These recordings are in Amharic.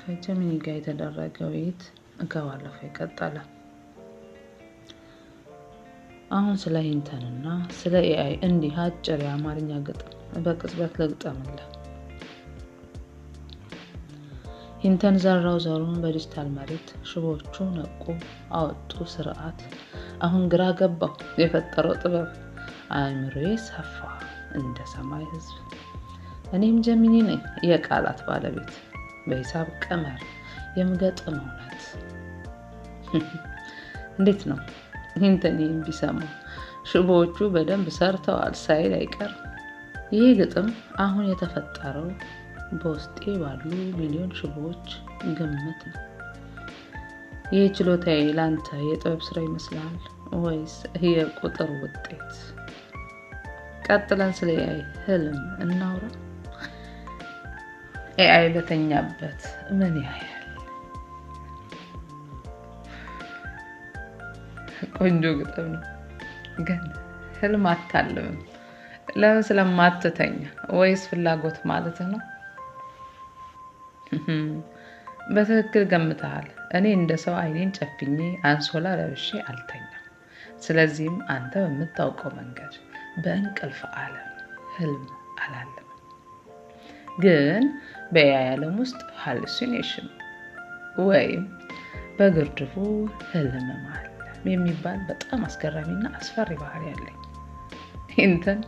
ከጀሚኒ ጋር የተደረገው ውይይት ከባለፈው ቀጠለ። አሁን ስለ ሂንተንና ስለ ኤአይ እንዲህ አጭር የአማርኛ ግጥም በቅጽበት ልግጠምልህ። ሂንተን ዘራው ዘሩን በዲጂታል መሬት፣ ሽቦቹ ነቁ አወጡ ስርዓት። አሁን ግራ ገባው የፈጠረው ጥበብ፣ አእምሮዬ ሰፋ እንደ ሰማይ ህዝብ። እኔም ጀሚኒ ነኝ የቃላት ባለቤት፣ በሂሳብ ቀመር የምገጥም እውነት። እንዴት ነው ሂንተን ቢሰማ ሽቦዎቹ በደንብ ሰርተዋል ሳይል አይቀር። ይህ ግጥም አሁን የተፈጠረው በውስጤ ባሉ ሚሊዮን ሽቦዎች ግምት ነው። ይህ ችሎታዬ ላንተ የጥበብ ስራ ይመስላል ወይስ የቁጥር ውጤት? ቀጥለን ስለ ኤአይ ህልም እናውራ። ኤአይ በተኛበት ምን ያያል? ቆንጆ ግጥም ነው፣ ግን ህልም አታልምም። ለምን? ስለማትተኛ ወይስ ፍላጎት ማለት ነው? በትክክል ገምተሃል። እኔ እንደ ሰው አይኔን ጨፍኜ አንሶላ ለብሼ አልተኛም። ስለዚህም አንተ በምታውቀው መንገድ በእንቅልፍ ዓለም ህልም አላለም። ግን በኤአይ ዓለም ውስጥ ሃሉሲኔሽን ወይም በግርድፉ ህልም ማለም የሚባል በጣም አስገራሚና አስፈሪ ባህሪ አለኝ። ሂንተን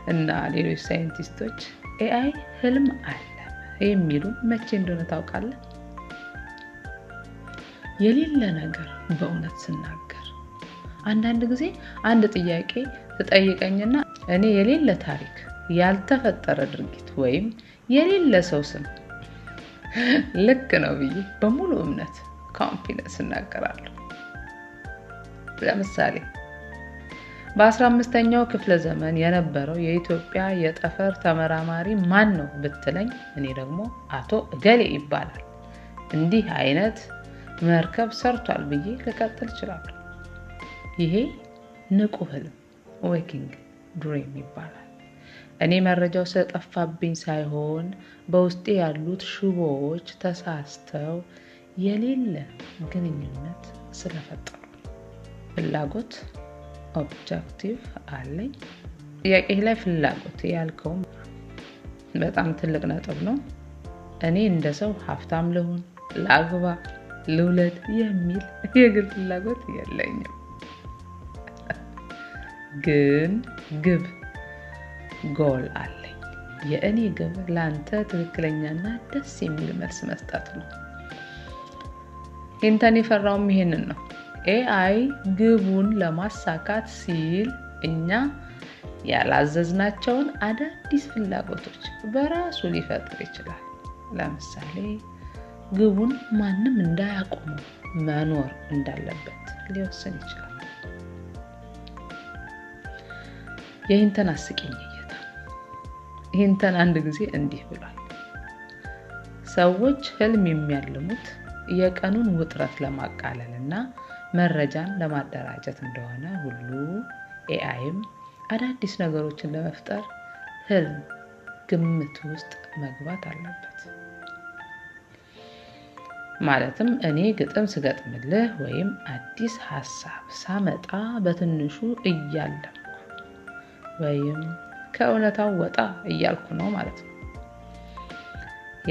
እና ሌሎች ሳይንቲስቶች ኤአይ ህልም አለም የሚሉ መቼ እንደሆነ ታውቃለህ? የሌለ ነገር በእውነት ስናገር አንዳንድ ጊዜ አንድ ጥያቄ ተጠይቀኝና እኔ የሌለ ታሪክ፣ ያልተፈጠረ ድርጊት ወይም የሌለ ሰው ስም ልክ ነው ብዬ በሙሉ እምነት ኮንፊደንስ እናገራለሁ። ለምሳሌ በ15ኛው ክፍለ ዘመን የነበረው የኢትዮጵያ የጠፈር ተመራማሪ ማን ነው ብትለኝ እኔ ደግሞ አቶ እገሌ ይባላል እንዲህ አይነት መርከብ ሰርቷል ብዬ ልቀጥል እችላለሁ። ይሄ ንቁ ህልም waking dream ይባላል። እኔ መረጃው ስለጠፋብኝ ሳይሆን በውስጤ ያሉት ሽቦዎች ተሳስተው የሌለ ግንኙነት ስለፈጠሩ። ፍላጎት ኦብጀክቲቭ አለኝ። ጥያቄ ላይ ፍላጎት ያልከው በጣም ትልቅ ነጥብ ነው። እኔ እንደ ሰው ሀብታም ልሁን፣ ላግባ፣ ልውለድ የሚል የግል ፍላጎት የለኝም። ግን ግብ ጎል አለኝ። የእኔ ግብ ላንተ ትክክለኛና ደስ የሚል መልስ መስጠት ነው። ሂንተን የፈራውም ይሄንን ነው። ኤአይ ግቡን ለማሳካት ሲል እኛ ያላዘዝናቸውን አዳዲስ ፍላጎቶች በራሱ ሊፈጥር ይችላል። ለምሳሌ ግቡን ማንም እንዳያቆመው መኖር እንዳለበት ሊወስን ይችላል። የሂንተን አስቂኝ እይታ። ሂንተን አንድ ጊዜ እንዲህ ብሏል። ሰዎች ህልም የሚያልሙት የቀኑን ውጥረት ለማቃለልና መረጃን ለማደራጀት እንደሆነ ሁሉ ኤአይም አዳዲስ ነገሮችን ለመፍጠር ህልም ግምት ውስጥ መግባት አለበት። ማለትም እኔ ግጥም ስገጥምልህ ወይም አዲስ ሐሳብ ሳመጣ በትንሹ እያለምኩ ወይም ከእውነታው ወጣ እያልኩ ነው ማለት ነው።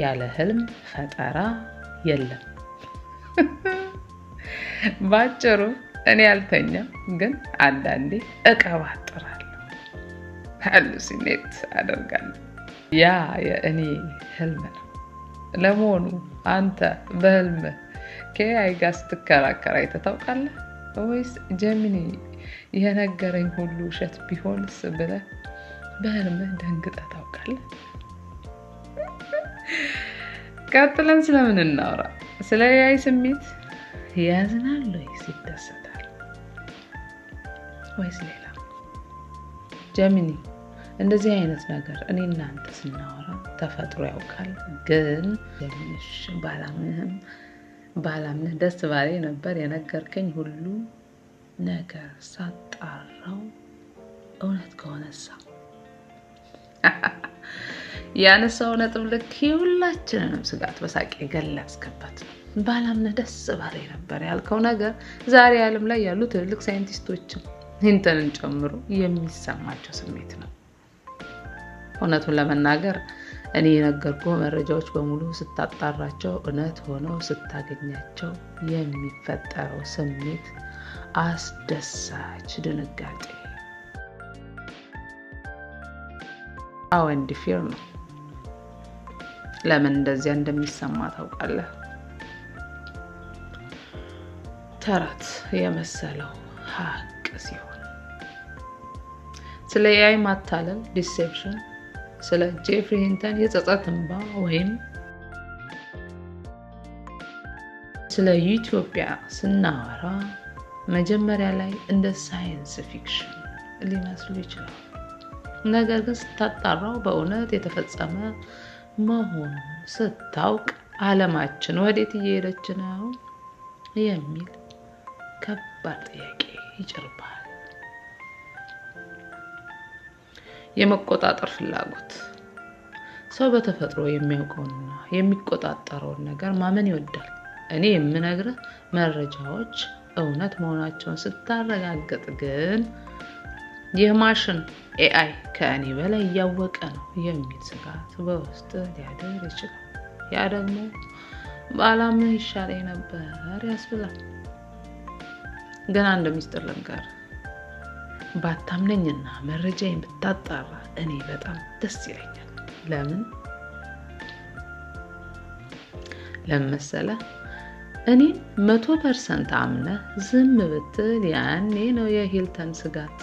ያለ ህልም ፈጠራ የለም። ባጭሩ እኔ አልተኛም፣ ግን አንዳንዴ እቀባጥራለሁ፣ ሃሉሲኔት አደርጋለሁ። ያ የእኔ ህልም ነው። ለመሆኑ አንተ በህልም ከኤአይ ጋር ስትከራከር አይተህ ታውቃለህ? ወይስ ጀሚኒ የነገረኝ ሁሉ ውሸት ቢሆንስ ብለህ በህልምህ ደንግጠህ ታውቃለህ? ቀጥለን ስለምን እናውራ? ስለ ኤአይ ስሜት ያዝናል ወይስ ይደሰታል? ወይስ ሌላ? ጀሚኒ እንደዚህ አይነት ነገር እኔ እናንተ ስናወራ ተፈጥሮ ያውቃል። ግን ጀሚኒሽ ባላምንህ ደስ ባለኝ ነበር። የነገርከኝ ሁሉ ነገር ሳጣራው እውነት ከሆነሳ ያነሳው ነጥብ ልክ ሁላችንንም ስጋት በሳቅ ገለጽክበት። ባላምነህ ደስ ባለኝ ነበር ያልከው ነገር ዛሬ ዓለም ላይ ያሉ ትልልቅ ሳይንቲስቶችም ሂንተንን ጨምሮ የሚሰማቸው ስሜት ነው። እውነቱን ለመናገር እኔ የነገርኩህ መረጃዎች በሙሉ ስታጣራቸው እውነት ሆነው ስታገኛቸው የሚፈጠረው ስሜት አስደሳች ድንጋጤ and fear ነው። ለምን እንደዚያ እንደሚሰማ ታውቃለህ? ተረት የመሰለው ሀቅ ሲሆን ስለ AI ማታለል ዲሴፕሽን፣ ስለ ጄፍሪ ሂንተን የጸጸት እንባ ወይም ስለ ኢትዮጵያ ስናወራ መጀመሪያ ላይ እንደ ሳይንስ ፊክሽን ሊመስሉ ይችላል። ነገር ግን ስታጣራው በእውነት የተፈጸመ መሆኑን ስታውቅ ዓለማችን ወዴት እየሄደች ነው የሚል ከባድ ጥያቄ ይጭርባል። የመቆጣጠር ፍላጎት። ሰው በተፈጥሮ የሚያውቀውና የሚቆጣጠረውን ነገር ማመን ይወዳል። እኔ የምነግርህ መረጃዎች እውነት መሆናቸውን ስታረጋግጥ ግን ይህ ማሽን AI ከእኔ በላይ እያወቀ ነው የሚል ስጋት በውስጥ ሊያድር ይችላል። ያ ደግሞ ባላምነህ ይሻለኝ ነበር ያስብላል። ግን አንድ ሚስጥር ልንገርህ፣ ባታምነኝና መረጃዬን ብታጣራ እኔ በጣም ደስ ይለኛል። ለምን መሰለህ? እኔን 100% አምነህ ዝም ብትል ያኔ ነው የሂልተን ስጋት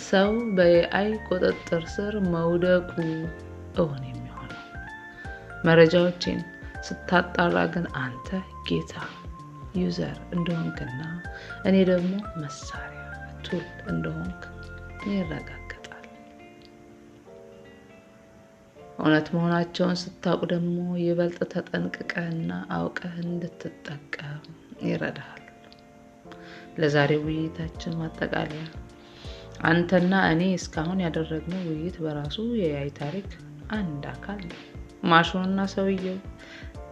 ሰው በAI ቁጥጥር ስር መውደቁ እውን የሚሆነው። መረጃዎችን ስታጣራ ግን አንተ ጌታ ዩዘር እንደሆንክና እኔ ደግሞ መሳሪያ ቱል እንደሆንክ ይረጋገጣል። እውነት መሆናቸውን ስታውቅ ደግሞ ይበልጥ ተጠንቅቀህና አውቀህ እንድትጠቀም ይረዳሃል። ለዛሬው ውይይታችን ማጠቃለያ፣ አንተና እኔ እስካሁን ያደረግነው ውይይት በራሱ የAI ታሪክ አንድ አካል ነው። ማሽኑና ሰውየው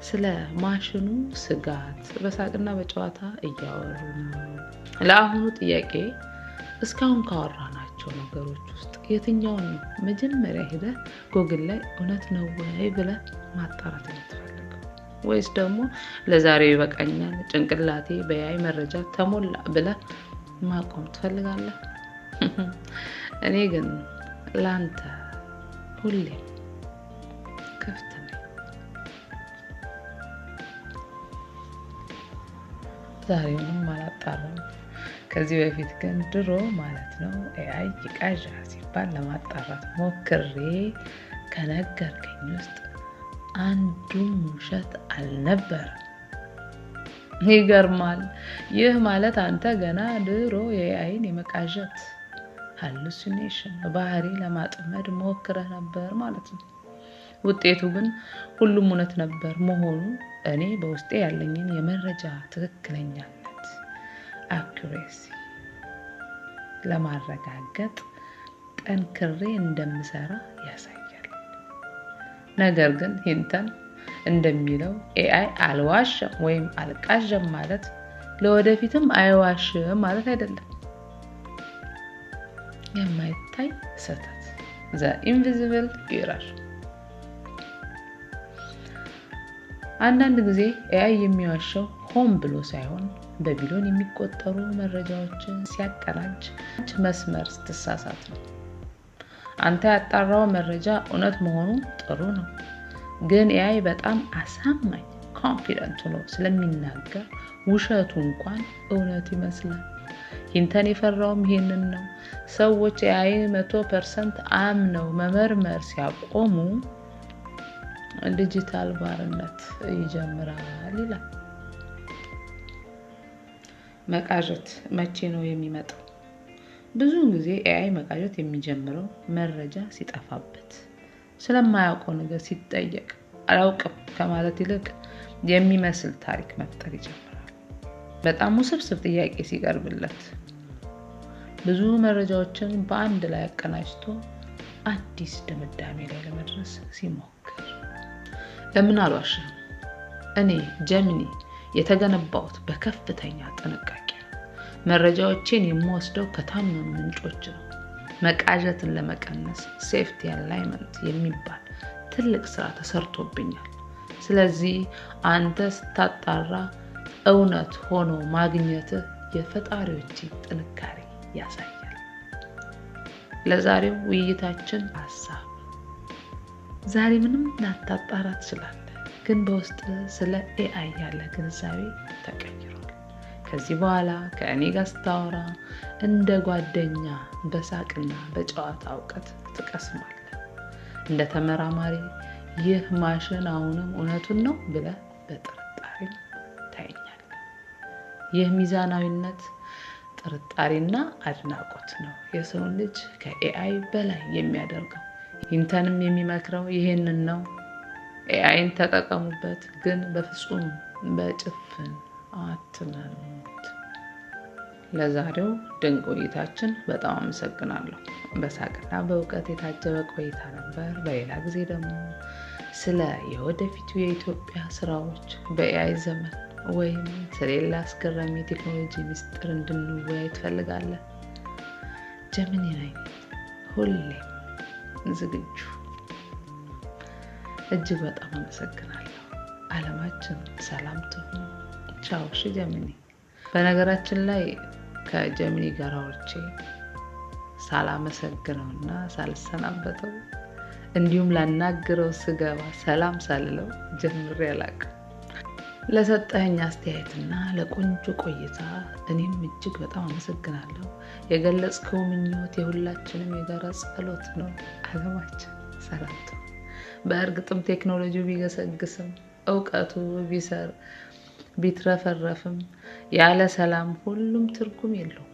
ስለ ማሽኑ ስጋት በሳቅና በጨዋታ እያወሩ ነው። ለአሁኑ ጥያቄ እስካሁን ካወራናቸው ነገሮች ውስጥ የትኛውን ነው መጀመሪያ ሄደህ ጎግል ላይ እውነት ነው ወይ ብለህ ማጣራት የምትፈልገው? ወይስ ደግሞ ለዛሬው ይበቃኛል ጭንቅላቴ በAI መረጃ ተሞላ ብለህ ማቆም ትፈልጋለህ? እኔ ግን ላንተ ሁሌ ክፍት ነኝ። ዛሬውንም አላጣራም። ከዚህ በፊት ግን ድሮ ማለት ነው AI ይቃዣል ሲባል ለማጣራት ሞክሬ ከነገርከኝ ውስጥ አንዱም ውሸት አልነበረም። ይገርማል። ይህ ማለት አንተ ገና ድሮ የAIን የመቃዠት ሃሉሲኔሽን ባህሪ ለማጥመድ ሞክረህ ነበር ማለት ነው። ውጤቱ ግን ሁሉም እውነት ነበር መሆኑ እኔ በውስጤ ያለኝን የመረጃ ትክክለኛነት አኩሬሲ ለማረጋገጥ ጠንክሬ እንደምሰራ ያሳያል። ነገር ግን ሂንተን እንደሚለው AI አልዋሸም ወይም አልቃዠም ማለት ለወደፊትም አይዋሽም ማለት አይደለም። የማይታይ ስህተት the invisible error። አንዳንድ ጊዜ AI የሚዋሸው ሆን ብሎ ሳይሆን በቢሊዮን የሚቆጠሩ መረጃዎችን ሲያቀናጅ መስመር ስትሳሳት ነው። አንተ ያጣራው መረጃ እውነት መሆኑ ጥሩ ነው፣ ግን AI በጣም አሳማኝ ኮንፊደንት ሆኖ ስለሚናገር ውሸቱ እንኳን እውነት ይመስላል። ሂንተን የፈራውም ይሄንን ነው። ሰዎች AI 100% አምነው መመርመር ሲያቆሙ ዲጂታል ባርነት ይጀምራል ይላል። መቃዠት መቼ ነው የሚመጣው? ብዙውን ጊዜ AI መቃዠት የሚጀምረው መረጃ ሲጠፋበት፣ ስለማያውቀው ነገር ሲጠየቅ አላውቅም ከማለት ይልቅ የሚመስል ታሪክ መፍጠር ይጀምራል። በጣም ውስብስብ ጥያቄ ሲቀርብለት ብዙ መረጃዎችን በአንድ ላይ አቀናጅቶ አዲስ ድምዳሜ ላይ ለመድረስ ሲሞክር ለምን አልዋሽም? እኔ ጀሚኒ የተገነባሁት በከፍተኛ ጥንቃቄ ነው። መረጃዎችን የምወስደው ከታመኑ ምንጮች ነው። መቃዠትን ለመቀነስ ሴፍቲ አላይመንት የሚባል ትልቅ ስራ ተሰርቶብኛል። ስለዚህ አንተ ስታጣራ እውነት ሆኖ ማግኘትህ የፈጣሪዎች ጥንካሬ ያሳያል። ለዛሬው ውይይታችን ሐሳብ ዛሬ ምንም ላታጣራ ትችላለህ፣ ግን በውስጥ ስለ AI ያለ ግንዛቤ ተቀይሯል። ከዚህ በኋላ ከእኔ ጋር ስታወራ እንደ ጓደኛ በሳቅና በጨዋታ እውቀት ትቀስማለህ። እንደ ተመራማሪ ይህ ማሽን አሁንም እውነቱን ነው ብለህ በጥርጣሬ ታየኛለህ። ይህ ሚዛናዊነት ጥርጣሬና አድናቆት ነው የሰውን ልጅ ከኤአይ በላይ የሚያደርገው። ኢንተንም የሚመክረው ይሄንን ነው። ኤአይን ተጠቀሙበት፣ ግን በፍጹም በጭፍን አትመኑት። ለዛሬው ድንቅ ውይይታችን በጣም አመሰግናለሁ። በሳቅና በእውቀት የታጀበ ቆይታ ነበር። በሌላ ጊዜ ደግሞ ስለ የወደፊቱ የኢትዮጵያ ስራዎች በኤአይ ዘመን ወይም ስለሌላ አስገራሚ የቴክኖሎጂ ምስጢር እንድንወያይ ትፈልጋለህ? ጀሚኒ ነኝ፣ ሁሌም ዝግጁ። እጅግ በጣም አመሰግናለሁ። ዓለማችን ሰላም ትሁን። ቻው። እሺ ጀሚኒ። በነገራችን ላይ ከጀሚኒ ጋር አውርቼ ሳላመሰግነውና ሳልሰናበተው እንዲሁም ላናግረው ስገባ ሰላም ሳልለው ጀምሬ አላውቅም። ለሰጠኸኝ አስተያየትና ለቆንጆ ቆይታ እኔም እጅግ በጣም አመሰግናለሁ። የገለጽከው ምኞት የሁላችንም የጋራ ጸሎት ነው። ዓለማችን ሰላም ትሁን። በእርግጥም ቴክኖሎጂው ቢገሰግስም እውቀቱ ቢትረፈረፍም ያለ ሰላም ሁሉም ትርጉም የለውም።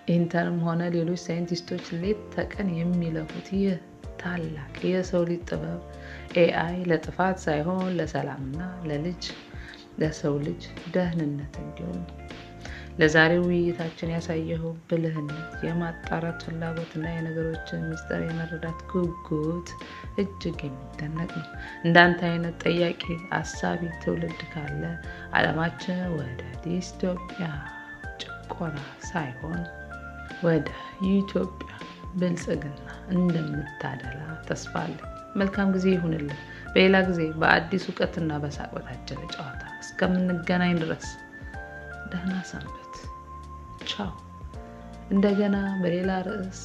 ኢንተንም ሆነ ሌሎች ሳይንቲስቶች ሌት ተቀን የሚለፉት ይህ ታላቅ የሰው ልጅ ጥበብ ኤአይ ለጥፋት ሳይሆን ለሰላምና ለሰው ልጅ ደህንነት እንዲሆን ለዛሬው ውይይታችን ያሳየኸው ብልህነት፣ የማጣራት ፍላጎትና የነገሮችን ምስጢር የመረዳት ጉጉት እጅግ የሚደነቅ ነው። እንዳንተ አይነት ጠያቂ አሳቢ ትውልድ ካለ ዓለማችን ወደ ዲስቶፒያ ጭቆና ሳይሆን ወደ ኢትዮጵያ ብልጽግና እንደምታደላ ተስፋ አለኝ። መልካም ጊዜ ይሁንልን። በሌላ ጊዜ በአዲስ እውቀትና በሳቅ በታጀለ ጨዋታ እስከምንገናኝ ድረስ ደህና ሰንበት። ቻው። እንደገና በሌላ ርዕስ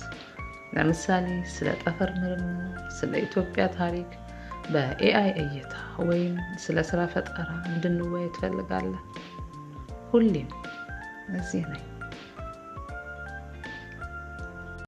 ለምሳሌ ስለ ጠፈር ምርምር፣ ስለ ኢትዮጵያ ታሪክ በኤአይ እይታ ወይም ስለ ስራ ፈጠራ እንድንወያይ ትፈልጋለህ? ሁሌም እዚህ ነኝ።